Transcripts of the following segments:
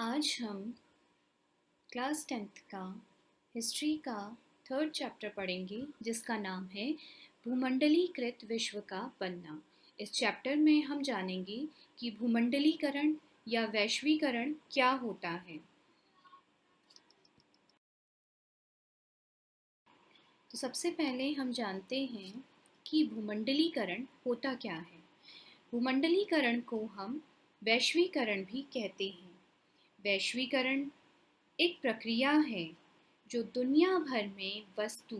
आज हम class 10th का हिस्ट्री का थर्ड चैप्टर पढ़ेंगे जिसका नाम है भूमंडलीकृत विश्व का बनना। इस चैप्टर में हम जानेंगे कि भूमंडलीकरण या वैश्वीकरण क्या होता है। तो सबसे पहले हम जानते हैं कि भूमंडलीकरण होता क्या है। भूमंडलीकरण को हम वैश्वीकरण भी कहते हैं। वैश्वीकरण एक प्रक्रिया है जो दुनिया भर में वस्तु,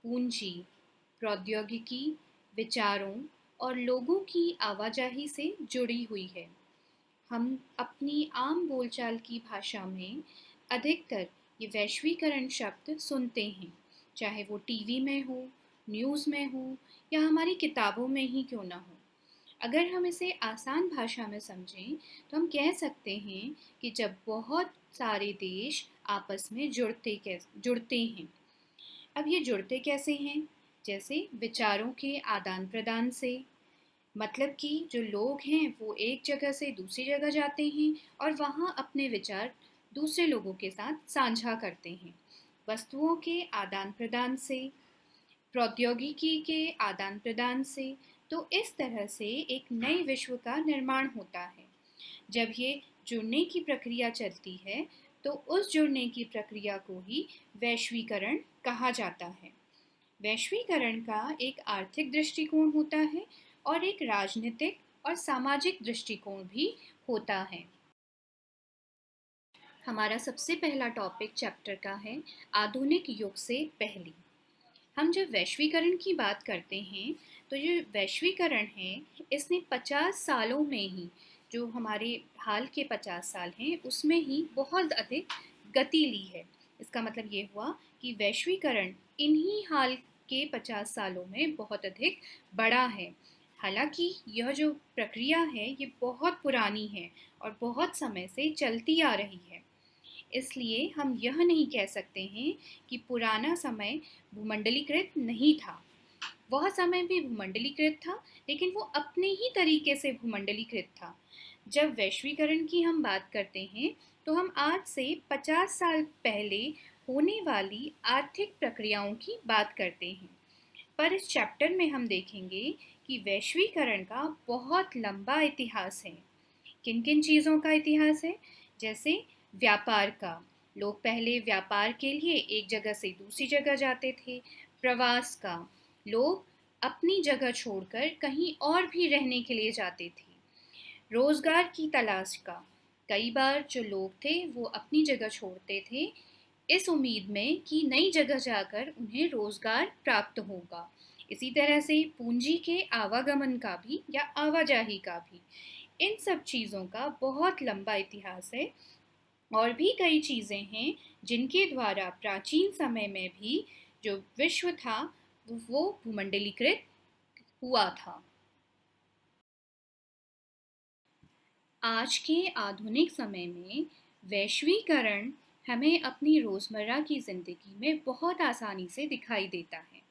पूंजी, प्रौद्योगिकी, विचारों और लोगों की आवाजाही से जुड़ी हुई है। हम अपनी आम बोलचाल की भाषा में अधिकतर ये वैश्वीकरण शब्द सुनते हैं, चाहे वो टीवी में हो, न्यूज़ में हो या हमारी किताबों में ही क्यों ना हो। अगर हम इसे आसान भाषा में समझें तो हम कह सकते हैं कि जब बहुत सारे देश आपस में जुड़ते हैं। अब ये जुड़ते कैसे हैं? जैसे विचारों के आदान प्रदान से, मतलब कि जो लोग हैं वो एक जगह से दूसरी जगह जाते हैं और वहाँ अपने विचार दूसरे लोगों के साथ साझा करते हैं। वस्तुओं के आदान प्रदान से, प्रौद्योगिकी के आदान प्रदान से, तो इस तरह से एक नए विश्व का निर्माण होता है। जब ये जुड़ने की प्रक्रिया चलती है तो उस जुड़ने की प्रक्रिया को ही वैश्वीकरण कहा जाता है। वैश्वीकरण का एक आर्थिक दृष्टिकोण होता है और एक राजनीतिक और सामाजिक दृष्टिकोण भी होता है। हमारा सबसे पहला टॉपिक चैप्टर का है आधुनिक युग से पहले। हम जब वैश्वीकरण की बात करते हैं तो ये वैश्वीकरण है, इसने 50 सालों में ही, जो हमारे हाल के 50 साल हैं उसमें ही बहुत अधिक गति ली है। इसका मतलब ये हुआ कि वैश्वीकरण इन्हीं हाल के 50 सालों में बहुत अधिक बढ़ा है। हालांकि यह जो प्रक्रिया है ये बहुत पुरानी है और बहुत समय से चलती आ रही है। इसलिए हम यह नहीं कह सकते हैं कि पुराना समय भूमंडलीकृत नहीं था। वह समय भी भूमंडलीकृत था, लेकिन वो अपने ही तरीके से भूमंडलीकृत था। जब वैश्वीकरण की हम बात करते हैं तो हम आज से 50 साल पहले होने वाली आर्थिक प्रक्रियाओं की बात करते हैं। पर इस चैप्टर में हम देखेंगे कि वैश्वीकरण का बहुत लंबा इतिहास है। किन किन चीज़ों का इतिहास है? जैसे व्यापार का, लोग पहले व्यापार के लिए एक जगह से दूसरी जगह जाते थे। प्रवास का, लोग अपनी जगह छोड़कर कहीं और भी रहने के लिए जाते थे। रोजगार की तलाश का, कई बार जो लोग थे वो अपनी जगह छोड़ते थे इस उम्मीद में कि नई जगह जाकर उन्हें रोजगार प्राप्त होगा। इसी तरह से पूंजी के आवागमन का भी या आवाजाही का भी, इन सब चीज़ों का बहुत लंबा इतिहास है। और भी कई चीज़ें हैं जिनके द्वारा प्राचीन समय में भी जो विश्व था वो भूमंडलीकृत हुआ था। आज के आधुनिक समय में वैश्वीकरण हमें अपनी रोज़मर्रा की ज़िंदगी में बहुत आसानी से दिखाई देता है।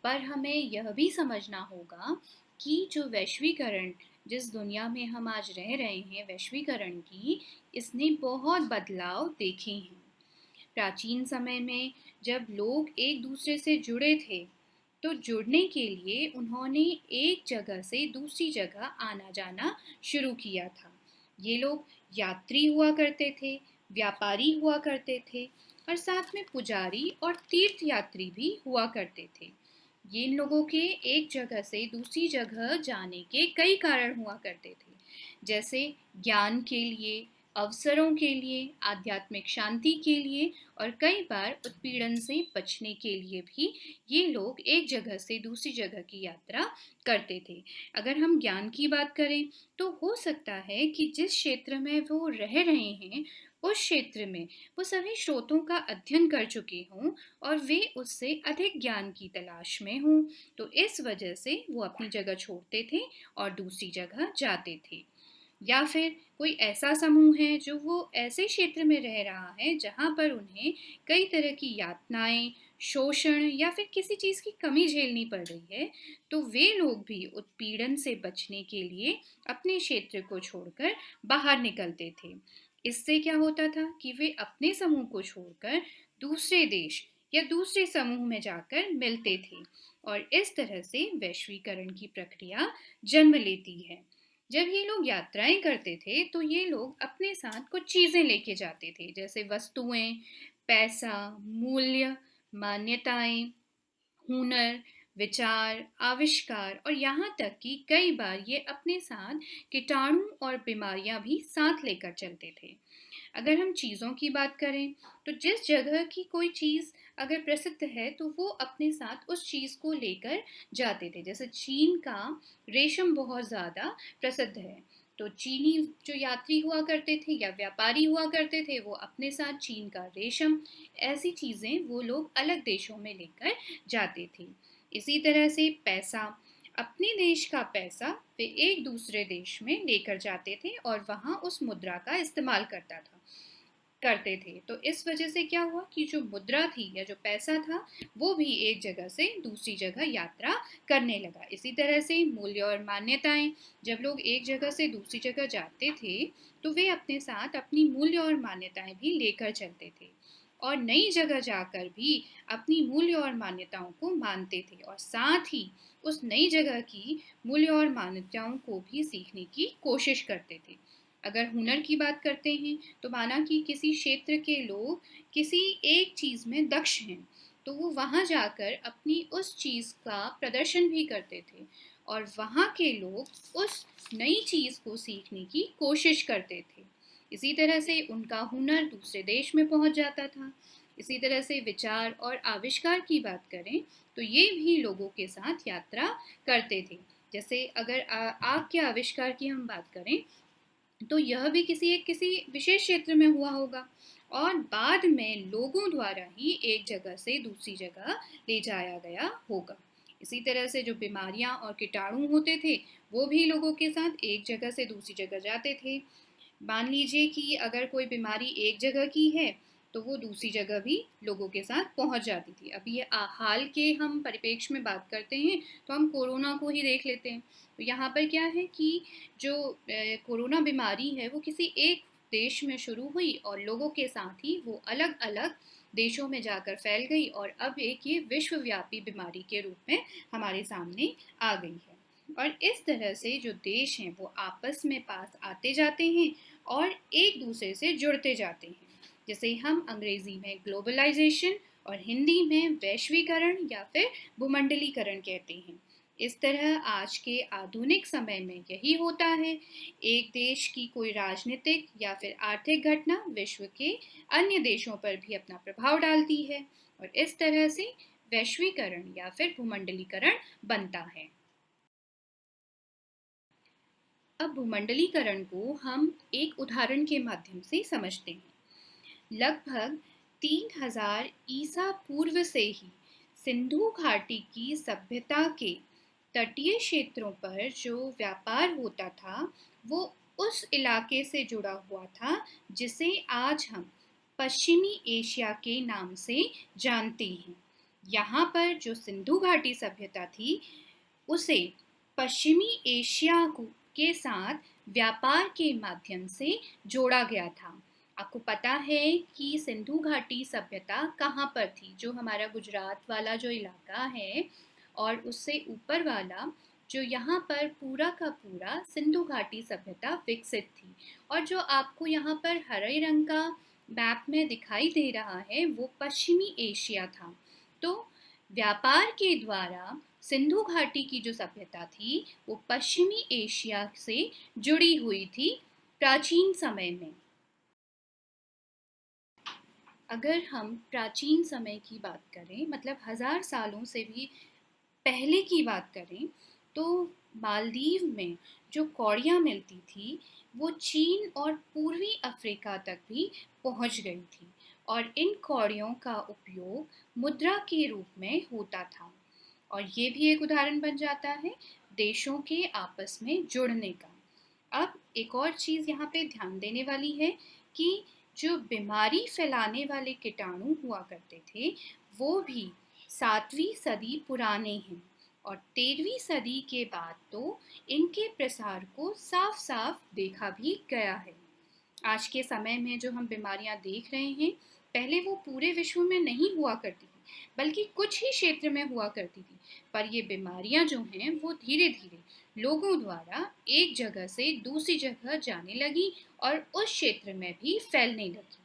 पर हमें यह भी समझना होगा कि जो वैश्वीकरण, जिस दुनिया में हम आज रह रहे हैं वैश्वीकरण की, इसने बहुत बदलाव देखे हैं। प्राचीन समय में जब लोग एक दूसरे से जुड़े थे तो जुड़ने के लिए उन्होंने एक जगह से दूसरी जगह आना जाना शुरू किया था। ये लोग यात्री हुआ करते थे, व्यापारी हुआ करते थे और साथ में पुजारी और तीर्थ यात्री भी हुआ करते थे। ये इन लोगों के एक जगह से दूसरी जगह जाने के कई कारण हुआ करते थे, जैसे ज्ञान के लिए, अवसरों के लिए, आध्यात्मिक शांति के लिए और कई बार उत्पीड़न से बचने के लिए भी ये लोग एक जगह से दूसरी जगह की यात्रा करते थे। अगर हम ज्ञान की बात करें तो हो सकता है कि जिस क्षेत्र में वो रह रहे हैं उस क्षेत्र में वो सभी स्रोतों का अध्ययन कर चुके हों और वे उससे अधिक ज्ञान की तलाश में हों, तो इस वजह से वो अपनी जगह छोड़ते थे और दूसरी जगह जाते थे। या फिर कोई ऐसा समूह है जो वो ऐसे क्षेत्र में रह रहा है जहाँ पर उन्हें कई तरह की यातनाएं, शोषण या फिर किसी चीज़ की कमी झेलनी पड़ रही है, तो वे लोग भी उत्पीड़न से बचने के लिए अपने क्षेत्र को छोड़कर बाहर निकलते थे। इससे क्या होता था कि वे अपने समूह को छोड़कर दूसरे देश या दूसरे समूह में जाकर मिलते थे और इस तरह से वैश्वीकरण की प्रक्रिया जन्म लेती है। जब ये लोग यात्राएं करते थे तो ये लोग अपने साथ कुछ चीजें लेके जाते थे, जैसे वस्तुएं, पैसा, मूल्य, मान्यताएं, हुनर, विचार, आविष्कार और यहाँ तक कि कई बार ये अपने साथ कीटाणु और बीमारियां भी साथ लेकर चलते थे। अगर हम चीज़ों की बात करें तो जिस जगह की कोई चीज़ अगर प्रसिद्ध है तो वो अपने साथ उस चीज़ को लेकर जाते थे। जैसे चीन का रेशम बहुत ज़्यादा प्रसिद्ध है, तो चीनी जो यात्री हुआ करते थे या व्यापारी हुआ करते थे वो अपने साथ चीन का रेशम, ऐसी चीज़ें वो लोग अलग देशों में लेकर जाते थे। इसी तरह से पैसा, अपने देश का पैसा वे एक दूसरे देश में लेकर जाते थे और वहाँ उस मुद्रा का इस्तेमाल करते थे। तो इस वजह से क्या हुआ कि जो मुद्रा थी या जो पैसा था वो भी एक जगह से दूसरी जगह यात्रा करने लगा। इसी तरह से मूल्य और मान्यताएं, जब लोग एक जगह से दूसरी जगह जाते थे तो वे अपने साथ अपनी मूल्य और मान्यताएं भी लेकर चलते थे और नई जगह जाकर भी अपनी मूल्य और मान्यताओं को मानते थे और साथ ही उस नई जगह की मूल्य और मान्यताओं को भी सीखने की कोशिश करते थे। अगर हुनर की बात करते हैं तो माना कि किसी क्षेत्र के लोग किसी एक चीज़ में दक्ष हैं, तो वो वहाँ जाकर अपनी उस चीज़ का प्रदर्शन भी करते थे और वहाँ के लोग उस नई चीज़ को सीखने की कोशिश करते थे। इसी तरह से उनका हुनर दूसरे देश में पहुँच जाता था। इसी तरह से विचार और आविष्कार की बात करें तो ये भी लोगों के साथ यात्रा करते थे। जैसे अगर आग के आविष्कार की हम बात करें तो यह भी किसी विशेष क्षेत्र में हुआ होगा और बाद में लोगों द्वारा ही एक जगह से दूसरी जगह ले जाया गया होगा। इसी तरह से जो बीमारियां और कीटाणु होते थे वो भी लोगों के साथ एक जगह से दूसरी जगह जाते थे। मान लीजिए कि अगर कोई बीमारी एक जगह की है तो वो दूसरी जगह भी लोगों के साथ पहुंच जाती थी। अभी ये हाल के हम परिप्रेक्ष्य में बात करते हैं तो हम कोरोना को ही देख लेते हैं। तो यहाँ पर क्या है कि जो कोरोना बीमारी है वो किसी एक देश में शुरू हुई और लोगों के साथ ही वो अलग अलग देशों में जाकर फैल गई और अब एक ये विश्वव्यापी बीमारी के रूप में हमारे सामने आ गई है। और इस तरह से जो देश हैं वो आपस में पास आते जाते हैं और एक दूसरे से जुड़ते जाते हैं, जैसे हम अंग्रेजी में ग्लोबलाइजेशन और हिंदी में वैश्वीकरण या फिर भूमंडलीकरण कहते हैं। इस तरह आज के आधुनिक समय में यही होता है। एक देश की कोई राजनीतिक या फिर आर्थिक घटना विश्व के अन्य देशों पर भी अपना प्रभाव डालती है और इस तरह से वैश्वीकरण या फिर भूमंडलीकरण बनता है। अब भूमंडलीकरण को हम एक उदाहरण के माध्यम से समझते हैं। लगभग 3000 ईसा पूर्व से ही सिंधु घाटी की सभ्यता के तटीय क्षेत्रों पर जो व्यापार होता था वो उस इलाके से जुड़ा हुआ था जिसे आज हम पश्चिमी एशिया के नाम से जानते हैं। यहाँ पर जो सिंधु घाटी सभ्यता थी उसे पश्चिमी एशिया के साथ व्यापार के माध्यम से जोड़ा गया था। आपको पता है कि सिंधु घाटी सभ्यता कहाँ पर थी? जो हमारा गुजरात वाला जो इलाका है और उससे ऊपर वाला जो यहाँ पर पूरा का पूरा सिंधु घाटी सभ्यता विकसित थी। और जो आपको यहाँ पर हरे रंग का मैप में दिखाई दे रहा है वो पश्चिमी एशिया था। तो व्यापार के द्वारा सिंधु घाटी की जो सभ्यता थी वो पश्चिमी एशिया से जुड़ी हुई थी प्राचीन समय में। अगर हम प्राचीन समय की बात करें, मतलब 1000 सालों से भी पहले की बात करें, तो मालदीव में जो कौड़ियाँ मिलती थी वो चीन और पूर्वी अफ्रीका तक भी पहुंच गई थी और इन कौड़ियों का उपयोग मुद्रा के रूप में होता था। और ये भी एक उदाहरण बन जाता है देशों के आपस में जुड़ने का। अब एक और चीज़ यहाँ पे ध्यान देने वाली है कि जो बीमारी फैलाने वाले कीटाणु हुआ करते थे वो भी 7वीं सदी पुराने हैं और 13वीं सदी के बाद तो इनके प्रसार को साफ साफ देखा भी गया है। आज के समय में जो हम बीमारियां देख रहे हैं, पहले वो पूरे विश्व में नहीं हुआ करती थी, बल्कि कुछ ही क्षेत्र में हुआ करती थी। पर ये बीमारियां जो हैं वो धीरे धीरे लोगों द्वारा एक जगह से दूसरी जगह जाने लगी और उस क्षेत्र में भी फैलने लगी।